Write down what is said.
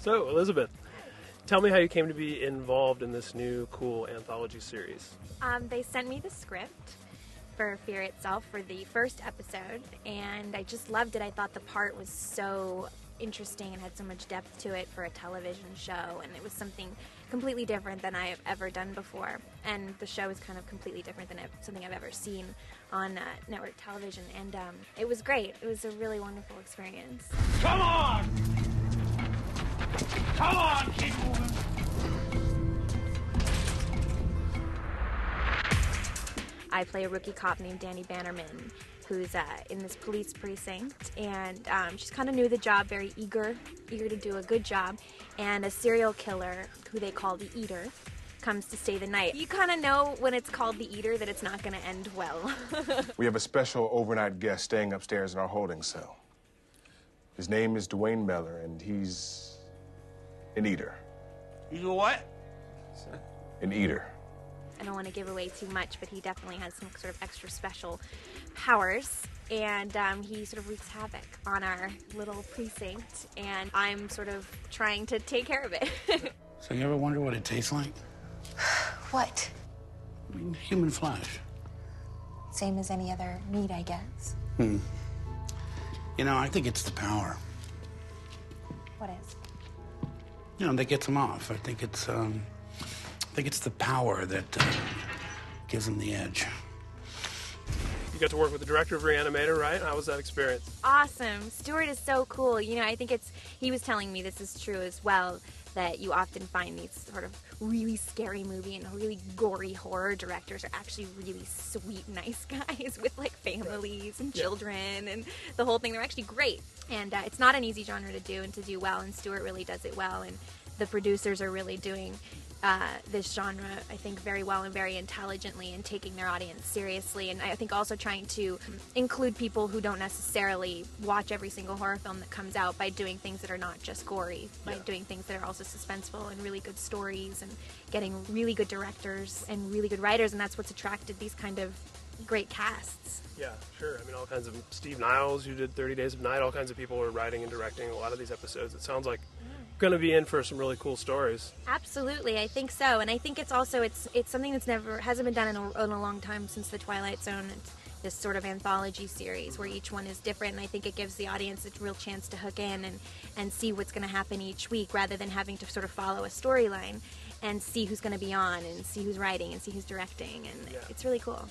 So, Elizabeth, tell me how you came to be involved in this new cool anthology series. They sent me the script for Fear itself for the first episode, and I just loved it. I thought the part was so interesting and had so much depth to it for a television show, and it was something completely different than I have ever done before. And the show is kind of completely different than something I've ever seen on network television, and it was great. It was a really wonderful experience. Come on! Come on, keep moving! I play a rookie cop named Danny Bannerman, who's in this police precinct, and she's kind of new to the job, very eager to do a good job, and a serial killer, who they call the Eater, comes to stay the night. You kind of know when it's called the Eater that it's not going to end well. We have a special overnight guest staying upstairs in our holding cell. His name is Dwayne Meller, and he's an eater. He's a what? An eater. I don't want to give away too much, but he definitely has some sort of extra special powers, and he sort of wreaks havoc on our little precinct, and I'm sort of trying to take care of it. So you ever wonder what it tastes like? What? I mean, human flesh. Same as any other meat, I guess. You know, I think it's the power. What is? You know, that gets them off. I think it's the power that gives them the edge. You got to work with the director of Reanimator, right? How was that experience? Awesome. Stuart is so cool. You know, I think he was telling me this is true as well, that you often find these sort of really scary movie and really gory horror directors are actually really sweet, nice guys with like families and children and the whole thing. They're actually great. And it's not an easy genre to do and to do well, and Stuart really does it well, and the producers are really doing this genre, I think, very well and very intelligently, and taking their audience seriously. And I think also trying to include people who don't necessarily watch every single horror film that comes out by doing things that are not just gory, by doing things that are also suspenseful and really good stories, and getting really good directors and really good writers, and that's what's attracted these kind of great casts. Yeah, sure. I mean, all kinds of Steve Niles, who did 30 Days of Night, all kinds of people are writing and directing a lot of these episodes. It sounds like going to be in for some really cool stories. Absolutely, I think so, and I think it's also it's something that's hasn't been done in a long time since the Twilight Zone. It's this sort of anthology series where each one is different, and I think it gives the audience a real chance to hook in and see what's going to happen each week, rather than having to sort of follow a storyline and see who's going to be on and see who's writing and see who's directing, and it's really cool.